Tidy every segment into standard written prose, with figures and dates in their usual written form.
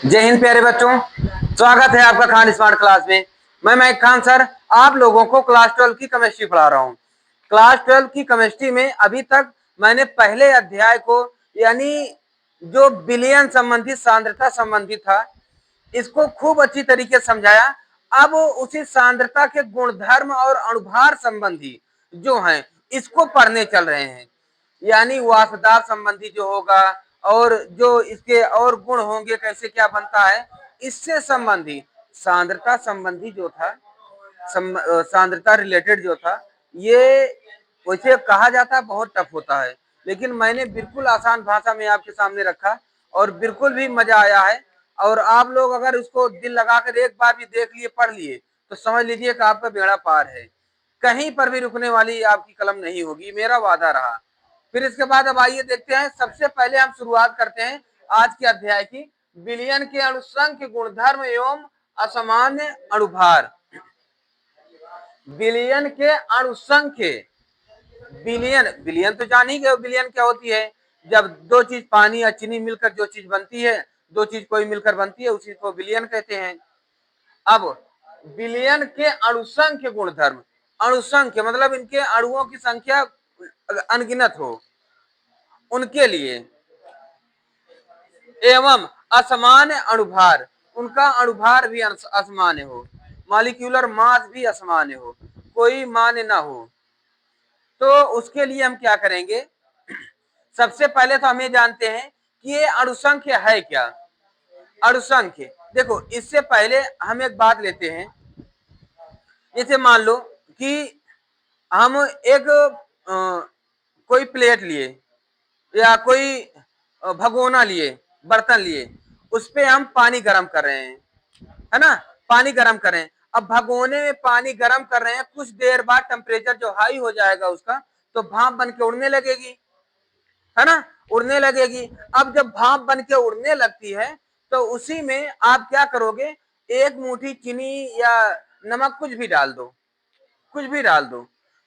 जय हिंद प्यारे बच्चों, स्वागत है आपका खान स्मार्ट क्लास में। मैं महक खान सर आप लोगों को क्लास 12 की केमिस्ट्री पढ़ा रहा हूँ। क्लास 12 की केमिस्ट्री में अभी तक मैंने पहले अध्याय को यानी जो विलयन संबंधी सांद्रता संबंधी था इसको खूब अच्छी तरीके से समझाया। अब उसी सांद्रता के गुणधर्म और अणुभार संबंधी जो हैं इसको पढ़ने चल रहे हैं, यानी वाष्पदाब संबंधी जो होगा और जो इसके और गुण होंगे, कैसे क्या बनता है, इससे संबंधी सांद्रता संबंधी जो था, सांद्रता रिलेटेड जो था, ये वैसे कहा जाता है बहुत टफ होता है, लेकिन मैंने बिल्कुल आसान भाषा में आपके सामने रखा और बिल्कुल भी मजा आया है। और आप लोग अगर उसको दिल लगाकर एक बार भी देख लिए, पढ़ लिए, तो समझ लीजिए कि आपका बेड़ा पार है। कहीं पर भी रुकने वाली आपकी कलम नहीं होगी, मेरा वादा रहा। फिर इसके बाद अब आइए देखते हैं। सबसे पहले हम शुरुआत करते हैं आज के अध्याय की, विलयन के अणुसंख्य गुणधर्म एवं असामान्य अणुभार। विलयन के अणुसंख्य, विलयन विलयन तो जान ही गए, विलयन क्या होती है? जब दो चीज पानी या चीनी मिलकर जो चीज बनती है, दो चीज कोई मिलकर बनती है, उसी को विलयन कहते हैं। अब विलयन के अणुसंख्य गुणधर्म, अणुसंख्य मतलब इनके अणुओं की संख्या अनगिनत हो उनके लिए, एवं असमान्य अणुभार, उनका अणुभार भी असमान्य हो, मॉलिक्यूलर मास भी असमान्य हो, कोई मान ना हो। तो उसके लिए हम क्या करेंगे? सबसे पहले तो हम ये जानते हैं कि ये अणुसंख्य है क्या। अणुसंख्य देखो, इससे पहले हम एक बात लेते हैं। जैसे मान लो कि हम एक कोई प्लेट लिए या कोई भगोना लिए, बर्तन लिए, उस पे हम पानी गर्म कर रहे हैं, है ना? पानी गर्म कर रहे हैं। अब भगोने में पानी गर्म कर रहे हैं, कुछ देर बाद टेम्परेचर जो हाई हो जाएगा उसका, तो भाप बन के उड़ने लगेगी, है ना? उड़ने लगेगी। अब जब भाप बन के उड़ने लगती है तो उसी में आप क्या करोगे? एक मुट्ठी चीनी या नमक कुछ भी डाल दो, कुछ भी डाल दो।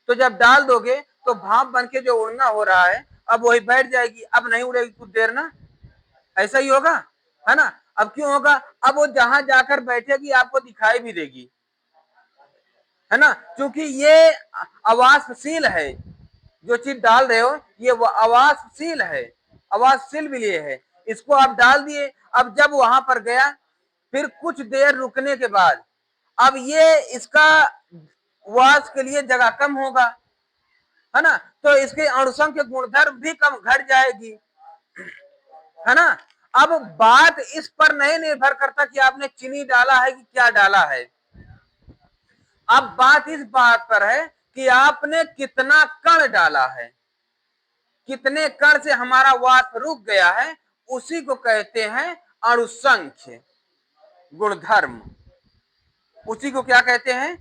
तो जब डाल दोगे तो भाप बन के जो उड़ना हो रहा है, अब वही बैठ जाएगी, अब नहीं उड़ेगी कुछ देर ना, ऐसा ही होगा, है ना? अब क्यों होगा? अब वो जहां जाकर बैठेगी आपको दिखाई भी देगी, है ना? क्योंकि ये अवाष्पशील है, जो चीज डाल रहे हो ये वो अवाष्पशील है, अवाष्पशील विलय है। इसको आप डाल दिए, अब जब वहां पर गया, फिर कुछ देर रुकने के बाद अब ये इसका वाष्प के लिए जगह कम होगा, है ना? तो इसके अणुसंख्य गुणधर्म भी कम घट जाएगी, है ना? अब बात इस पर नहीं निर्भर करता कि आपने चीनी डाला है कि क्या डाला है। अब बात इस बात पर है कि आपने कितना कण डाला है, कितने कण से हमारा वाष्प रुक गया है, उसी को कहते हैं अणुसंख्य गुणधर्म। उसी को क्या कहते हैं?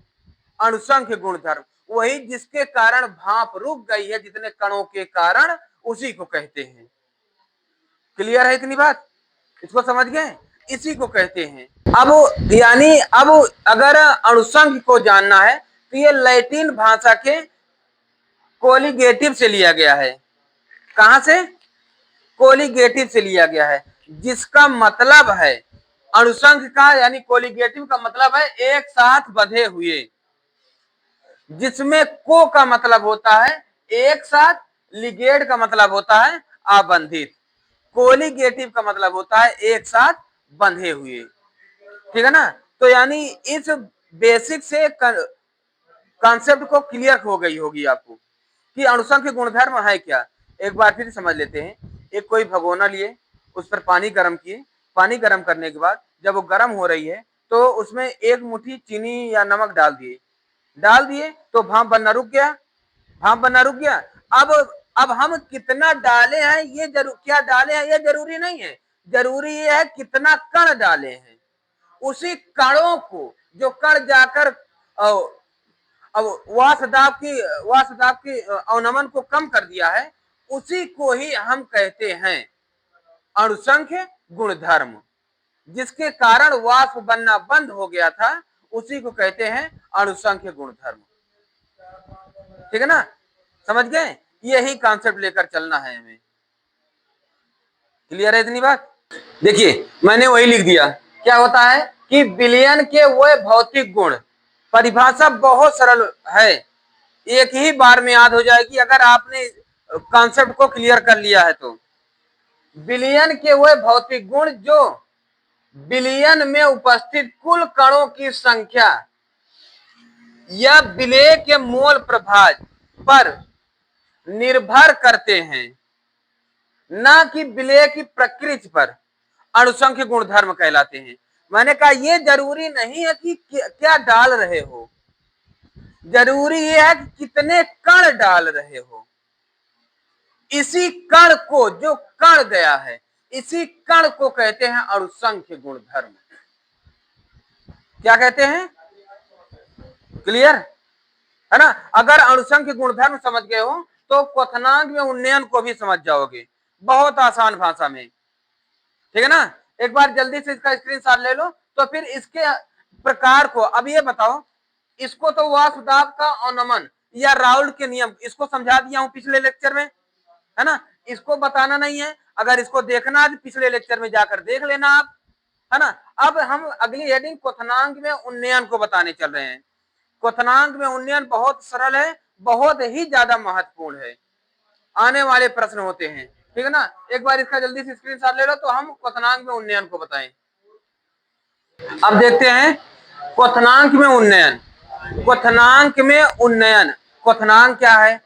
अणुसंख्य गुणधर्म। वही जिसके कारण भाप रुक गई है, जितने कणों के कारण, उसी को कहते हैं। क्लियर है इतनी बात? इसको समझ गए? इसी को कहते हैं। अब यानी अब अगर अणुसंख्य को जानना है तो ये लैटिन भाषा के कोलिगेटिव से लिया गया है। कहां से? कोलिगेटिव से लिया गया है, जिसका मतलब है अणुसंख्य का यानी कोलिगेटिव का मतलब है एक साथ बंधे हुए, जिसमें को का मतलब होता है एक साथ, लिगेड का मतलब होता है आबंधित, कोलिगेटिव का मतलब होता है एक साथ बंधे हुए। ठीक है ना? तो यानी इस बेसिक से कॉन्सेप्ट को क्लियर हो गई होगी आपको कि अणुसंख्य गुणधर्म है क्या। एक बार फिर समझ लेते हैं। एक कोई भगोना लिए, उस पर पानी गर्म किए, पानी गर्म करने के बाद जब वो गर्म हो रही है तो उसमें एक मुट्ठी चीनी या नमक डाल दिए तो भाप बनना रुक गया, भाप बनना रुक गया। अब हम कितना डाले हैं ये क्या डाले हैं ये जरूरी नहीं है, जरूरी ये है कितना कण डाले हैं। उसी कणों को, जो कण जाकर अब वाष्प दाब की अवनमन को कम कर दिया है, उसी को ही हम कहते हैं अणुसंख्य गुणधर्म। जिसके कारण वाष्प बनना बंद हो गया था, उसी को कहते हैं अणुसंख्य गुणधर्म। ठीक है ना? समझ गए? यही कॉन्सेप्ट लेकर चलना है हमें। क्लियर है इतनी बात? देखिए मैंने वही लिख दिया। क्या होता है कि विलयन के वो भौतिक गुण, परिभाषा बहुत सरल है, एक ही बार में याद हो जाएगी अगर आपने कॉन्सेप्ट को क्लियर कर लिया है तो। विलयन के वो भौतिक गुण जो विलयन में उपस्थित कुल कणों की संख्या या विलेय के मोल प्रभाज पर निर्भर करते हैं, ना कि विलेय की प्रकृति पर, अणुसंख्य गुणधर्म कहलाते हैं। मैंने कहा ये जरूरी नहीं है कि क्या डाल रहे हो, जरूरी ये है कि कितने कण डाल रहे हो। इसी कण को, जो कण गया है, इसी कण को कहते हैं अणुसंख्य गुणधर्म। क्या कहते हैं? क्लियर है ना? अगर अणुसंख्य गुणधर्म समझ गए हो तो क्वथनांक में उन्नयन को भी समझ जाओगे, बहुत आसान भाषा में। ठीक है ना? एक बार जल्दी से इसका स्क्रीनशॉट ले लो, तो फिर इसके प्रकार को अब ये बताओ। इसको तो वासुदाब का अवनमन या राउल्ट के नियम, इसको समझा दिया हूं पिछले लेक्चर में, है ना? इसको बताना नहीं है, अगर इसको देखना है पिछले लेक्चर में जाकर देख लेना आप, है ना? अब हम अगली हेडिंग क्वथनांक में उन्नयन को बताने चल रहे हैं। क्वथनांक में उन्नयन बहुत सरल है, बहुत ही ज्यादा महत्वपूर्ण है, आने वाले प्रश्न होते हैं। ठीक है ना? एक बार इसका जल्दी से स्क्रीनशॉट ले लो तो हम क्वथनांक में उन्नयन को बताएं। अब देखते हैं क्वथनांक में उन्नयन। क्वथनांक में उन्नयन, क्वथनांक क्या है?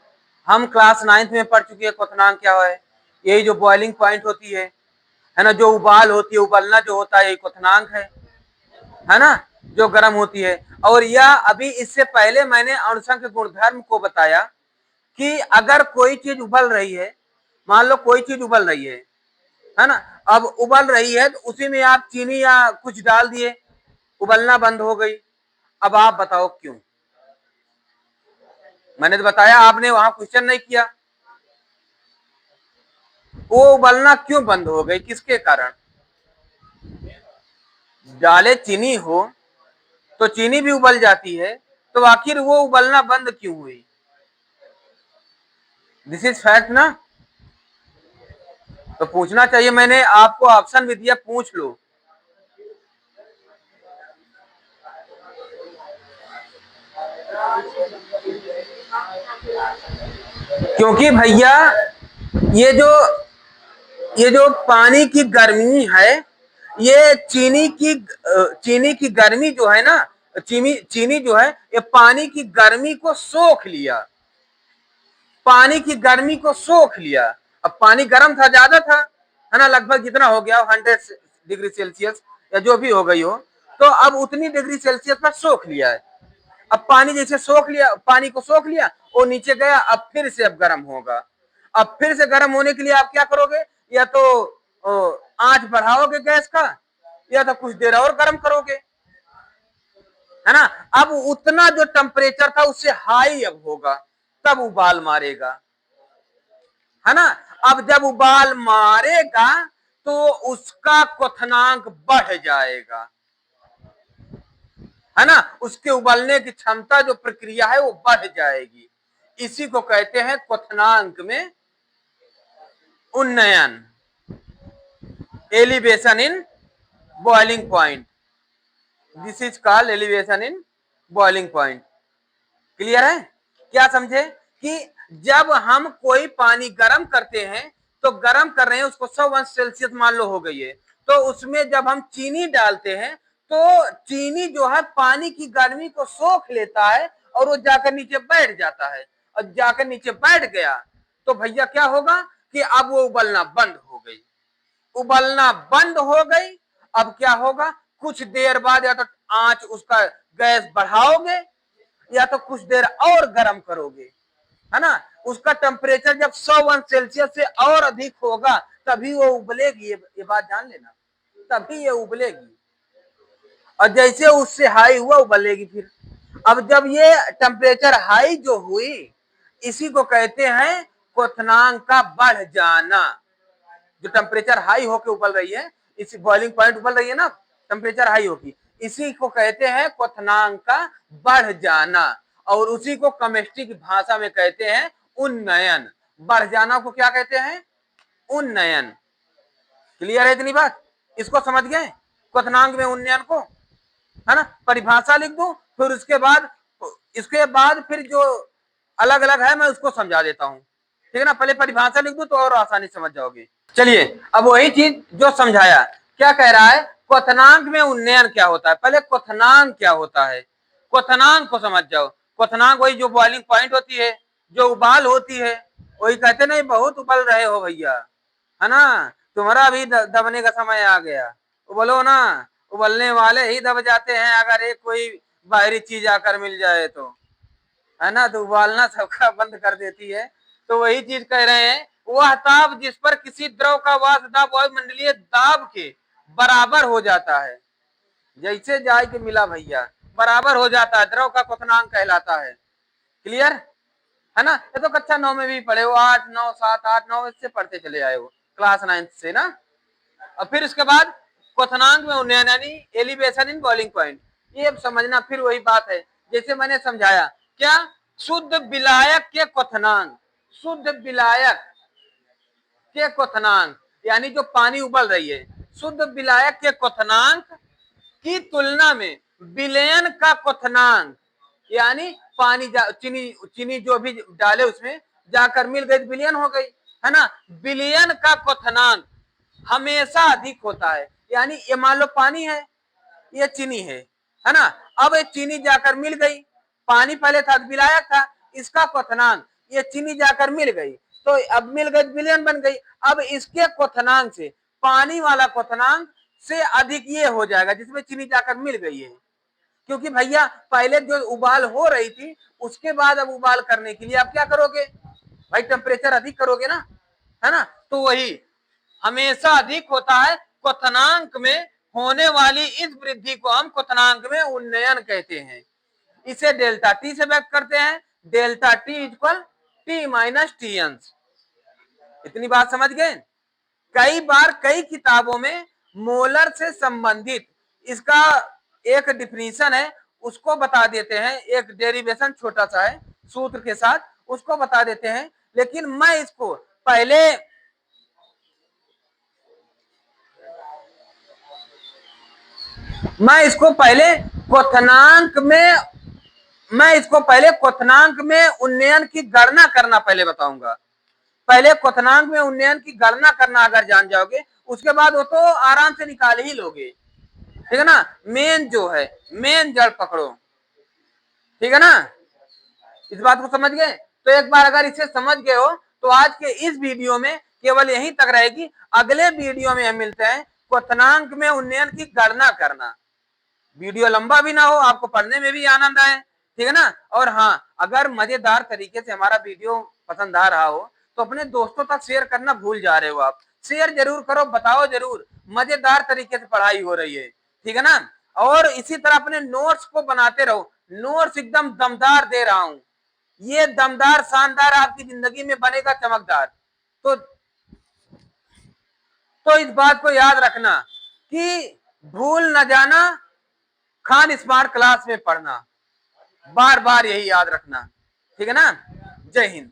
हम क्लास 9th में पढ़ चुके हैं क्वथनांक क्या है। यही जो बॉइलिंग पॉइंट होती है ना, जो उबाल होती है, उबलना जो होता है, यही क्वथनांक है ना, जो गर्म होती है। और यह अभी इससे पहले मैंने अणुसंख्य गुणधर्म को बताया कि अगर कोई चीज उबल रही है, मान लो कोई चीज उबल रही है ना, अब उबल रही है तो उसी में आप चीनी या कुछ डाल दिए, उबलना बंद हो गई। अब आप बताओ क्यों? मैंने तो बताया, आपने वहां क्वेश्चन नहीं किया। वो उबलना क्यों बंद हो गई, किसके कारण? डाले चीनी हो तो चीनी भी उबल जाती है, तो आखिर वो उबलना बंद क्यों हुई? दिस इज फैक्ट ना? तो पूछना चाहिए, मैंने आपको ऑप्शन भी दिया, पूछ लो। क्योंकि भैया ये जो ये जो पानी की गर्मी है, ये चीनी की गर्मी जो है ना, चीनी जो है, ये पानी की गर्मी को सोख लिया, पानी की गर्मी को सोख लिया। अब पानी गर्म था, ज्यादा था, है ना, लगभग जितना हो गया 100 डिग्री सेल्सियस या जो भी हो गई हो, तो अब उतनी डिग्री सेल्सियस पर सोख लिया है। अब पानी जैसे सोख लिया, पानी को सोख लिया, वो नीचे गया, अब फिर से अब गर्म होगा। अब फिर से गर्म होने के लिए आप क्या करोगे? या तो आंच बढ़ाओगे गैस का, या तो कुछ देर और गर्म करोगे, है ना? अब उतना जो टेम्परेचर था उससे हाई अब होगा, तब उबाल मारेगा, है ना? अब जब उबाल मारेगा तो उसका क्वथनांक बढ़ जाएगा, है ना? उसके उबलने की क्षमता, जो प्रक्रिया है, वो बढ़ जाएगी। इसी को कहते हैं क्वथनांक में उन्नयन, elevation in boiling point. This is called elevation in boiling point. Clear है? क्या समझे कि जब हम कोई पानी गर्म करते हैं, तो गर्म कर रहे हैं उसको 100 अंश सेल्सियस मान लो हो गई है, तो उसमें जब हम चीनी डालते हैं तो चीनी जो है पानी की गर्मी को सोख लेता है और वो जाकर नीचे बैठ जाता है। और जाकर नीचे बैठ गया तो भैया क्या होगा कि अब वो उबलना बंद हो गई, उबलना बंद हो गई। अब क्या होगा? कुछ देर बाद या तो आंच उसका गैस बढ़ाओगे या तो कुछ देर और गर्म करोगे, है ना? उसका टेम्परेचर जब 100 अंश सेल्सियस से और अधिक होगा तभी वो उबलेगी, ये बात जान लेना, तभी ये उबलेगी। और जैसे उससे हाई हुआ उबलेगी फिर। अब जब ये टेम्परेचर हाई जो हुई, इसी को कहते हैं क्वथनांक का बढ़ जाना। जो टेम्परेचर हाई होके उबल रही है, इसी बॉइलिंग पॉइंट उबल रही है ना, टेम्परेचर हाई होगी, इसी को कहते हैं क्वथनांक का बढ़ जाना। और उसी को केमिस्ट्री की भाषा में कहते हैं उन्नयन। बढ़ जाना को क्या कहते हैं? उन्नयन। क्लियर है इतनी बात? इसको समझ गए क्वथनांक में उन्नयन को, है ना? परिभाषा लिख दूं, फिर इसके बाद फिर जो अलग अलग है मैं उसको समझा देता हूं, ठीक है ना? पहले परिभाषा लिख दूं तो और आसानी समझ जाओगे। चलिए अब वही चीज जो समझाया, क्या कह रहा है, क्वथनांक में उन्नयन क्या होता है। पहले क्वथनांक क्या होता है, क्वथनांक को समझ जाओ। क्वथनांक वही जो बॉइलिंग पॉइंट होती है, जो उबाल होती है, वही कहते नहीं बहुत उबल रहे हो भैया, है ना, तुम्हारा भी दबने का समय आ गया, उबलो ना, उबलने वाले ही दब जाते हैं अगर एक कोई बाहरी चीज आकर मिल जाए तो, है ना, तो उबालना सबका बंद कर देती है। तो वही चीज कह रहे हैं, वह ताप जिस पर किसी द्रव का वाष्प दाब वायुमंडलीय दाब के बराबर हो जाता है, जैसे जाय के मिला भैया, बराबर हो जाता है, द्रव का क्वथनांक कहलाता है। क्लियर है ना? ये तो कक्षा 9 में भी पढ़े हो, 8 9 7 8 9 इससे पढ़ते चले आए हो क्लास 9 से ना। और फिर उसके बाद क्वथनांक में उन्नयन यानी एलिवेशन इन बॉइलिंग पॉइंट, ये समझना फिर वही बात है जैसे मैंने समझाया। क्या? शुद्ध विलायक के क्वथनांक, शुद्ध विलायक के क्वथनांक यानी जो पानी उबल रही है, शुद्ध विलायक के क्वथनांक की तुलना में विलयन का क्वथनांक यानी पानी चीनी चीनी जो भी डाले उसमें जाकर मिल गई विलयन हो गई, है ना, विलयन का क्वथनांक हमेशा अधिक होता है। यानी ये मान लो पानी है, ये चीनी है ना, अब ये चीनी जाकर मिल गई, पानी पहले था विलायक था, इसका क्वथनांक, ये चीनी जाकर मिल गई तो अब मिल गई विलयन बन गई, अब इसके क्वथनांक से पानी वाला क्वथनांक से अधिक ये हो जाएगा जिसमें चीनी जाकर मिल गई है। क्योंकि भैया पहले जो उबाल हो रही थी उसके बाद अब उबाल करने के लिए आप क्या करोगे भाई, टेम्परेचर अधिक करोगे ना, है ना, तो वही हमेशा अधिक होता है। क्वथनांक में होने वाली इस वृद्धि को हम क्वथनांक में उन्नयन कहते हैं। इसे डेल्टा टी से व्यक्त करते हैं, delta T equal T minus T अंश। इतनी बात समझ गए? कई बार कई किताबों में मोलर से संबंधित इसका एक डिफिनीशन है, उसको बता देते हैं, एक डेरिवेशन छोटा सा है सूत्र के साथ, उसको बता देते हैं। लेकिन मैं इसको पहले क्वथनांक में उन्नयन की गणना करना पहले बताऊंगा। पहले क्वथनांक में उन्नयन की गणना करना अगर जान जाओगे उसके बाद वो तो आराम से निकाल ही लोगे, ठीक है ना। मेन जो है, मेन जड़ पकड़ो, ठीक है ना, इस बात को समझ गए? तो एक बार अगर इसे समझ गए हो तो आज के इस वीडियो में केवल यहीं तक रहेगी। अगले वीडियो में हम मिलते हैं क्वथनांक में उन्नयन की गणना करना। वीडियो लंबा भी ना हो, आपको पढ़ने में भी आनंद आए, ठीक है ना। और हाँ, अगर मजेदार तरीके से हमारा वीडियो पसंद आ रहा हो तो अपने दोस्तों तक शेयर करना भूल जा रहे हो आप, शेयर जरूर करो, बताओ जरूर, मजेदार तरीके से पढ़ाई हो रही है, ठीक है ना। और इसी तरह अपने नोट्स को बनाते रहो, नोट्स एकदम दमदार दे रहा हूं, ये दमदार शानदार आपकी जिंदगी में बनेगा चमकदार। तो इस बात को याद रखना कि भूल न जाना, खान स्मार्ट क्लास में पढ़ना, बार बार यही याद रखना, ठीक है ना। जय हिंद।